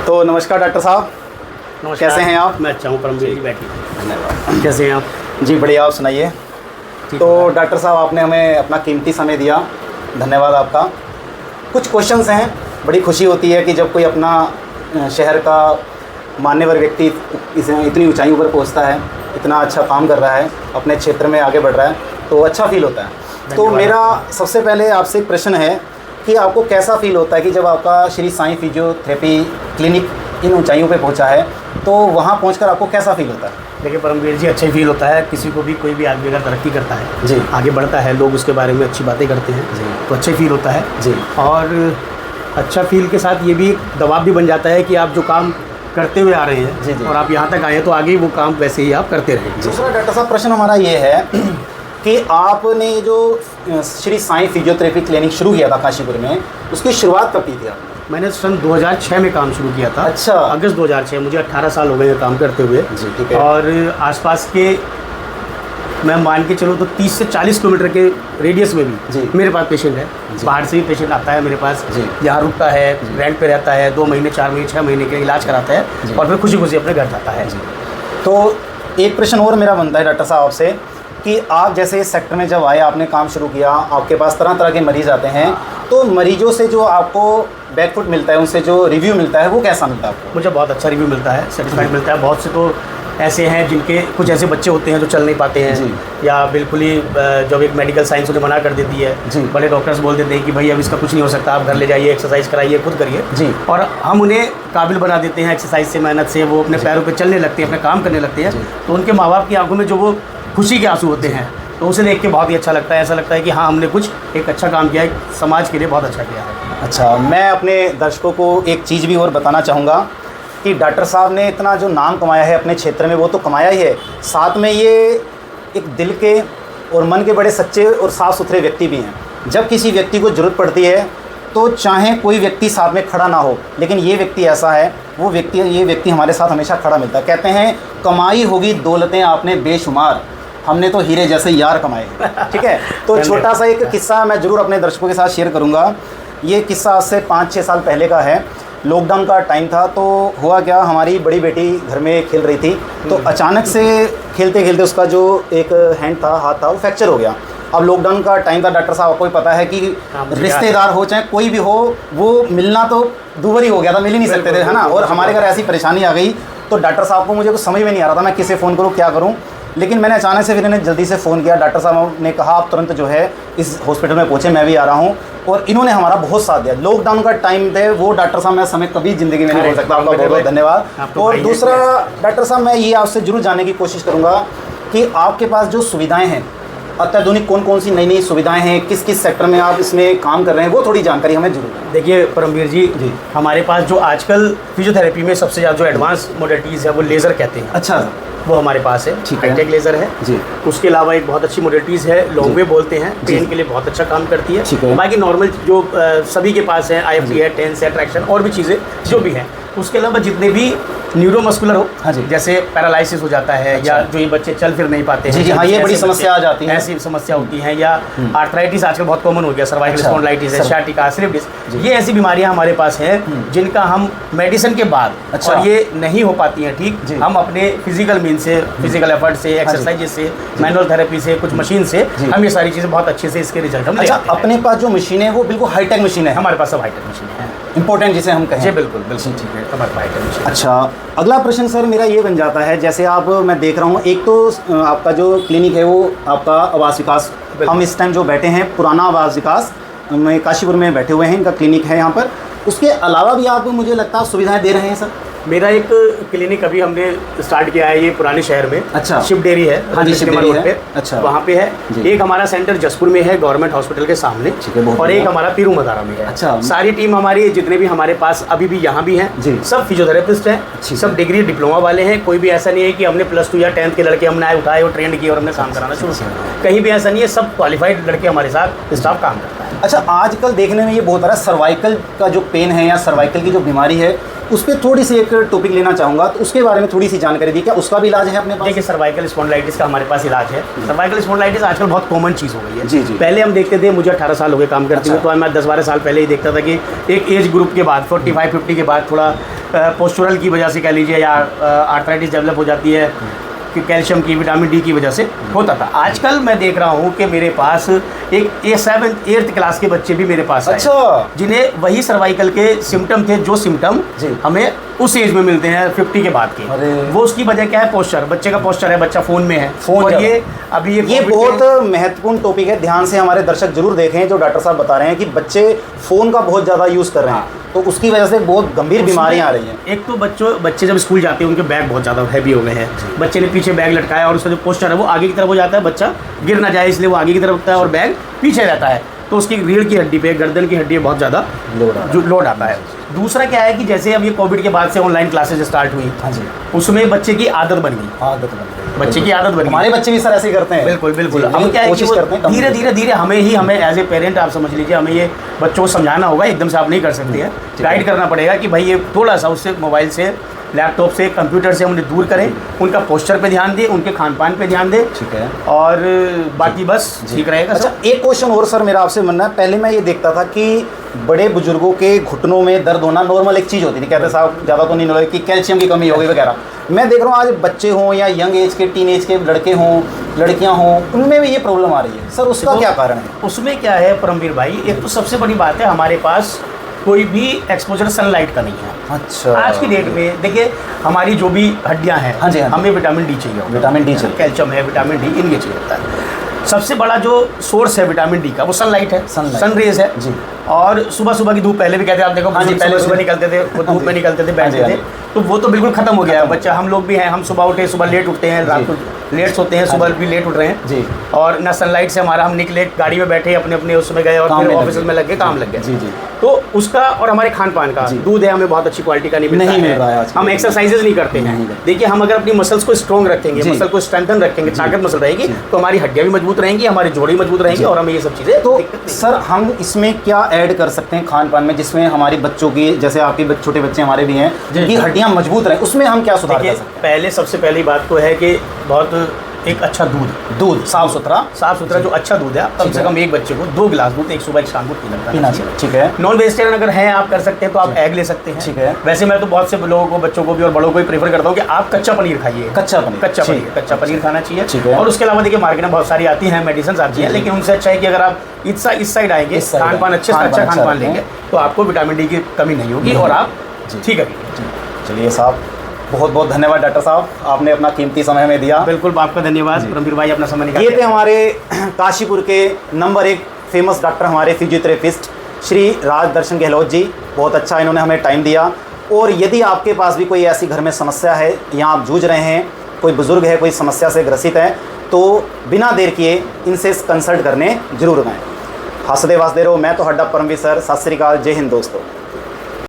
तो नमस्कार डॉक्टर साहब। नमस्कार। कैसे हैं आप? मैं अच्छा हूँ परमवीर जी, बैठिए। धन्यवाद। कैसे हैं आप? जी बढ़िया, आप सुनाइए। तो डॉक्टर साहब आपने हमें अपना कीमती समय दिया, धन्यवाद आपका। कुछ क्वेश्चंस हैं, बड़ी खुशी होती है कि जब कोई अपना शहर का मान्यवर व्यक्ति इतनी ऊंचाइयों पर पहुंचता है, इतना अच्छा काम कर रहा है, अपने क्षेत्र में आगे बढ़ रहा है, तो अच्छा फील होता है। तो मेरा सबसे पहले आपसे एक प्रश्न है कि आपको कैसा फील होता है कि जब आपका श्री साईं फिजियोथेरेपी क्लिनिक इन ऊंचाइयों पे पहुंचा है, तो वहाँ पहुंचकर आपको कैसा फील होता है? देखिए परमवीर जी, अच्छा ही फील होता है। किसी को भी, कोई भी आदमी अगर तरक्की करता है जी, आगे बढ़ता है, लोग उसके बारे में अच्छी बातें करते हैं जी, तो अच्छा ही फील होता है जी। और अच्छा फील के साथ ये भी दबाव भी बन जाता है कि आप जो काम करते हुए आ रहे हैं जी, जी। और आप यहाँ तक आए हैं तो आगे वो काम वैसे ही आप करते रहें। दूसरा डॉक्टर साहब प्रश्न हमारा ये है कि आपने जो श्री साईं फिजियोथेरेपी क्लिनिक शुरू किया था काशीपुर में, उसकी शुरुआत कब की थी आपने? मैंने सन 2006 में काम शुरू किया था। अच्छा। अगस्त 2006, मुझे 18 साल हो गए हैं काम करते हुए। जी, ठीक है। और आसपास के मैं मान के चलो तो 30 से 40 किलोमीटर के रेडियस में भी जी। मेरे पास पेशेंट है। जी। बाहर से भी पेशेंट आता है मेरे पास, जी। यहाँ रुकता है, रेंट पे रहता है, 2 महीने 4 महीने 6 महीने के इलाज कराता है जी। और फिर खुशी खुशी अपने घर जाता है। तो एक प्रश्न और मेरा बनता है डॉक्टर साहब आपसे कि आप जैसे इस सेक्टर में जब आए, आपने काम शुरू किया, आपके पास तरह तरह के मरीज़ आते हैं, तो मरीजों से जो आपको बैकफुट मिलता है, उनसे जो रिव्यू मिलता है, वो कैसा मिलता है आपको? मुझे बहुत अच्छा रिव्यू मिलता है, सेटिस्फाइड मिलता है। बहुत से तो ऐसे हैं जिनके कुछ ऐसे बच्चे होते हैं जो चल नहीं पाते हैं जी। या बिल्कुल ही जब एक मेडिकल साइंस उन्हें मना कर देती है, जी। बड़े डॉक्टर्स बोल देते हैं कि भाई अब इसका कुछ नहीं हो सकता, आप घर ले जाइए, एक्सरसाइज कराइए, खुद करिए। जी। और हम उन्हें काबिल बना देते हैं एक्सरसाइज से, मेहनत से, वो अपने पैरों पे चलने लगते हैं, अपने काम करने लगते हैं। जी। तो उनके माँ बाप की आंखों में जो वो खुशी के आंसू होते हैं, तो उसे देख के बहुत ही अच्छा लगता है। ऐसा लगता है कि हाँ, हमने कुछ एक अच्छा काम किया है, समाज के लिए बहुत अच्छा किया है। अच्छा, मैं अपने दर्शकों को एक चीज़ भी और बताना चाहूँगा कि डॉक्टर साहब ने इतना जो नाम कमाया है अपने क्षेत्र में, वो तो कमाया ही है, साथ में ये एक दिल के और मन के बड़े सच्चे और साफ़ सुथरे व्यक्ति भी हैं। जब किसी व्यक्ति को ज़रूरत पड़ती है तो चाहे कोई व्यक्ति साथ में खड़ा ना हो, लेकिन ये व्यक्ति ऐसा है, ये व्यक्ति हमारे साथ हमेशा खड़ा मिलता है। कहते हैं कमाई होगी दौलतें आपने बेशुमार, हमने तो हीरे जैसे यार कमाए। ठीक है, तो छोटा सा एक किस्सा मैं ज़रूर अपने दर्शकों के साथ शेयर करूँगा। ये किस्सा आज से 5-6 साल पहले का है। लॉकडाउन का टाइम था, तो हुआ क्या, हमारी बड़ी बेटी घर में खेल रही थी, तो अचानक से खेलते खेलते उसका जो एक हैंड था, हाथ था, वो फ्रैक्चर हो गया। अब लॉकडाउन का टाइम था डॉक्टर साहब, आपको ही पता है कि रिश्तेदार हो चाहे कोई भी हो, वो मिलना तो दूर ही हो गया था, मिल ही नहीं सकते थे, है ना। और हमारे घर ऐसी परेशानी आ गई, तो डॉक्टर साहब को मुझे कुछ समझ में नहीं आ रहा था मैं किसे फ़ोन करूँ, क्या करूँ। लेकिन मैंने अचानक से फिर इन्हें जल्दी से फ़ोन किया। डॉक्टर साहब ने कहा आप तुरंत जो है इस हॉस्पिटल में पहुँचे, मैं भी आ रहा हूँ, और इन्होंने हमारा बहुत साथ दिया। लॉकडाउन का टाइम थे वो, डॉक्टर साहब मैं समय कभी ज़िंदगी में नहीं भूल सकता। आपका बहुत बहुत धन्यवाद। और दूसरा डॉक्टर साहब, मैं ये आपसे जरूर जानने की कोशिश करूँगा कि आपके पास जो सुविधाएँ हैं, अत्याधुनिक कौन कौन सी नई नई सुविधाएं हैं, किस किस सेक्टर में आप इसमें काम कर रहे हैं, वो थोड़ी जानकारी हमें जरूर दें। देखिए परमवीर जी, हमारे पास जो आजकल फिजियोथेरेपी में सबसे ज़्यादा जो एडवांस मोडेलिटीज़ है वो लेज़र कहते हैं। अच्छा, वो हमारे पास है, ठीक है। हाईटेक लेज़र है जी। उसके अलावा एक बहुत अच्छी मोडेलिटीज़ है, लॉन्ग वे बोलते हैं, पेन के लिए बहुत अच्छा काम करती है। ठीक है। बाकी नॉर्मल जो सभी के पास है, IFT है, टेंस है, ट्रैक्शन और भी चीज़ें जो भी हैं। उसके अलावा जितने भी न्यूरोमस्कुलर हो, हाँ जी, जैसे पैरालिसिस हो जाता है, अच्छा, या जो ये बच्चे चल फिर नहीं पाते हैं, जी हाँ, ये बड़ी समस्या आ जाती है, ऐसी समस्या होती हैं, या आर्थराइटिस आजकल बहुत कॉमन हो गया, सर्वाइकल स्पॉन्डिलाइटिस है, सियाटिका, स्लिप डिस्क, ये ऐसी बीमारियां हमारे पास हैं जिनका हम मेडिसिन के बाद, अच्छा, और ये नहीं हो पाती हैं ठीक, हम अपने फिजिकल मीन से, फिजिकल एफर्ट से, एक्सरसाइज से, मैनुअल थेरेपी से, कुछ मशीन से हम ये सारी चीज़ें बहुत अच्छे से इसके रिजल्ट हम। अच्छा, अपने पास जो मशीन है वो बिल्कुल हाईटेक मशीन है? हमारे पास सब हाईटेक मशीन है, इंपॉर्टेंट जिसे हम कहें। जी बिल्कुल बिल्कुल, ठीक है, हमारे पास हाईटेक मशीन। अच्छा, अगला प्रश्न सर मेरा ये बन जाता है, जैसे आप, मैं देख रहा हूँ, एक तो आपका जो क्लिनिक है वो आपका आवास विकास, हम इस टाइम जो बैठे हैं पुराना आवास विकास में काशीपुर में बैठे हुए हैं, इनका क्लिनिक है यहाँ पर। उसके अलावा भी आप, मुझे लगता है, सुविधाएं दे रहे हैं सर? मेरा एक क्लिनिक अभी हमने स्टार्ट किया है ये पुराने शहर में। अच्छा, शिव डेयरी है, हाँ जी, शिव डेयरी है। अच्छा, वहाँ पे है। एक हमारा सेंटर जसपुर में है, गवर्नमेंट हॉस्पिटल के सामने, और एक हमारा पीरू मदारा में है। अच्छा, सारी टीम हमारी, जितने भी हमारे पास अभी भी यहाँ भी हैं, सब फिजियोथेरेपिस्ट हैं, सब डिग्री डिप्लोमा वाले हैं। कोई भी ऐसा नहीं है कि हमने +2 या 10th के लड़के हमने उठाए और ट्रेंड किए और हमने काम कराना शुरू किया, कहीं भी ऐसा नहीं है। सब क्वालिफाइड लड़के हमारे साथ स्टाफ काम करता है। अच्छा, आजकल देखने में ये बहुत आ रहा है, सर्वाइकल का जो पेन है या सर्वाइकल की जो बीमारी है, उस पर थोड़ी सी एक टॉपिक लेना चाहूँगा, तो उसके बारे में थोड़ी सी जानकारी दी, क्या उसका भी इलाज है अपने पास? देखिए, सर्वाइकल स्पॉन्डिलाइटिस का हमारे पास इलाज है। सर्वाइकल स्पॉन्डिलाइटिस आजकल बहुत कॉमन चीज़ हो गई है। जी जी। पहले हम देखते थे, मुझे 18 साल हो गए काम करते हुए, तो मैं 10-12 साल पहले ही देखता था कि एक एज ग्रुप के बाद 45-50 के बाद थोड़ा पोस्चुरल की वजह से कह लीजिए, या आर्थराइटिस डेवलप हो जाती है, कि कैल्शियम की, विटामिन डी की वजह से होता था। आजकल मैं देख रहा हूँ कि मेरे पास एक 7th 8th क्लास के बच्चे भी मेरे पास आए, अच्छा, जिन्हें वही सर्वाइकल के सिम्टम थे जो सिम्टम हमें उस एज में मिलते हैं 50 के बाद के। वो उसकी वजह क्या है? पोस्चर, बच्चे का पोस्चर है, बच्चा फ़ोन में है। और ये अभी ये बहुत महत्वपूर्ण टॉपिक है, ध्यान से हमारे दर्शक जरूर देखें। जो डॉक्टर साहब बता रहे हैं कि बच्चे फ़ोन का बहुत ज़्यादा यूज़ कर रहे हैं, तो उसकी वजह से बहुत गंभीर बीमारियां आ रही हैं। एक तो बच्चे जब स्कूल जाते हैं उनके बैग बहुत ज़्यादा हैवी हो गए हैं, बच्चे ने पीछे बैग लटकाया और उसका जो पोस्चर है वो आगे की तरफ हो जाता है, बच्चा गिर ना जाए इसलिए वो आगे की तरफ रखता है और बैग पीछे रहता है, तो उसकी रीढ़ की हड्डी पे, गर्दन की हड्डी पे बहुत ज़्यादा लोड आता है। दूसरा क्या है कि जैसे अब ये कोविड के बाद से ऑनलाइन क्लासेज स्टार्ट हुई, हाँ जी, उसमें बच्चे की आदत बन गई, बच्चे की आदत बन गई। हमारे बच्चे भी सर ऐसे ही करते हैं। बिल्कुल बिल्कुल। हम क्या है कि धीरे धीरे हमें एज ए पेरेंट आप समझ लीजिए, हमें ये बच्चों को समझाना होगा, एकदम से आप नहीं कर सकते हैं, गाइड करना पड़ेगा कि भाई ये थोड़ा सा उससे मोबाइल से, लैपटॉप से, कंप्यूटर से उन्हें दूर करें, उनका पोस्चर पे ध्यान दें, उनके खान पान पे ध्यान दें, ठीक है, और बाकी बस ठीक रहेगा। अच्छा, एक क्वेश्चन और सर मेरा आपसे मानना है, पहले मैं ये देखता था कि बड़े बुजुर्गों के घुटनों में दर्द होना नॉर्मल एक चीज़ होती थी, कहते साहब ज़्यादा तो नहीं, कि कैल्शियम की कमी हो गई वगैरह। मैं देख रहा हूँ आज बच्चे हों या यंग एज के, टीन एज के लड़के हों, लड़कियाँ हों, उनमें भी ये प्रॉब्लम आ रही है। सर उसका क्या कारण है? उसमें क्या है परमवीर भाई, एक तो सबसे बड़ी बात है, हमारे पास कोई भी एक्सपोजर सनलाइट का नहीं है। अच्छा, आज की डेट में देखिए हमारी जो भी हड्डियां हैं, हाँ जी, हमें विटामिन डी चाहिए, विटामिन डी चाहिए, कैल्शियम है, विटामिन डी, इनके चाहिए होता है। सबसे बड़ा जो सोर्स है विटामिन डी का वो सनलाइट है, सन रेज है जी। और सुबह सुबह की धूप, पहले भी कहते हैं आप देखो, हाँ जी, पहले सुबह निकलते थे, वो धूप में निकलते थे, बैठते थे, तो वो तो बिल्कुल खत्म हो गया है। बच्चा, हम लोग भी हैं, हम सुबह उठे, सुबह लेट उठते हैं, रात को लेट सोते हैं, सुबह भी लेट उठ रहे हैं जी। और ना सनलाइट से हमारा, हम निकले गाड़ी में बैठे, अपने अपने उसमें गए और फिर ऑफिस में लग गए, काम लग गए जी जी। तो उसका, और हमारे खान पान का, दूध है हमें बहुत अच्छी क्वालिटी का नहीं मिल रहा है, हम एक्सरसाइजेज नहीं करते हैं। देखिए हम अगर अपनी मसल्स को स्ट्रॉन्ग रखेंगे, मसल को स्ट्रेंथन रखेंगे, ताकत मसल रहेगी, तो हमारी हड्डियां भी मजबूत रहेंगी, हमारी जोड़ी मजबूत रहेंगी, और हमें ये सब चीज़ें। तो सर हम इसमें क्या ऐड कर सकते हैं खान पान में, जिसमें हमारी बच्चों की, जैसे आपके छोटे बच्चे हमारे भी हैं, कि हड्डियां मजबूत रहें, उसमें हम क्या सुधार कर सकते हैं? पहले सबसे पहली बात तो है कि बहुत एक अच्छा दूध साफ सुथरा जो अच्छा दूध है, कम से कम एक बच्चे को 2 गिलास दूध एक सुबह एक शाम को पीना चाहिए, ठीक है। नॉन वेजिटेरियन अगर हैं आप कर सकते हैं तो आप एग ले सकते हैं, ठीक है। वैसे मैं तो बहुत से लोगों को, बच्चों को भी और बड़ों को भी प्रेफर करता हूँ कि आप कच्चा पनीर खाइए, कच्चा पनीर खाना चाहिए, ठीक है। और उसके अलावा देखिए मार्केट में बहुत सारी आती हैं, मेडिसिन आती है, लेकिन उनसे अच्छा है कि अगर आप इस साइड आएंगे, खान पान अच्छे से अच्छा खान पान लेंगे, तो आपको विटामिन डी की कमी नहीं होगी और आप ठीक है। चलिए साहब, बहुत बहुत धन्यवाद डॉक्टर साहब, आपने अपना कीमती समय हमें दिया। बिल्कुल, आपका धन्यवाद परमवीर भाई, अपना समय निकाला। ये थे हमारे काशीपुर के नंबर 1 फेमस डॉक्टर, हमारे फिजियोथेरेपिस्ट श्री राजदर्शन गहलोत जी। बहुत अच्छा इन्होंने हमें टाइम दिया। और यदि आपके पास भी कोई ऐसी घर में समस्या है या आप जूझ रहे हैं, कोई बुज़ुर्ग है, कोई समस्या से ग्रसित है, तो बिना देर किए इनसे कंसल्ट करने जरूर आएँ। हंसदे वासदे रहो। मैं तो हड्डा परमवीर सर, सत श्री अकाल, जय हिंद दोस्तों।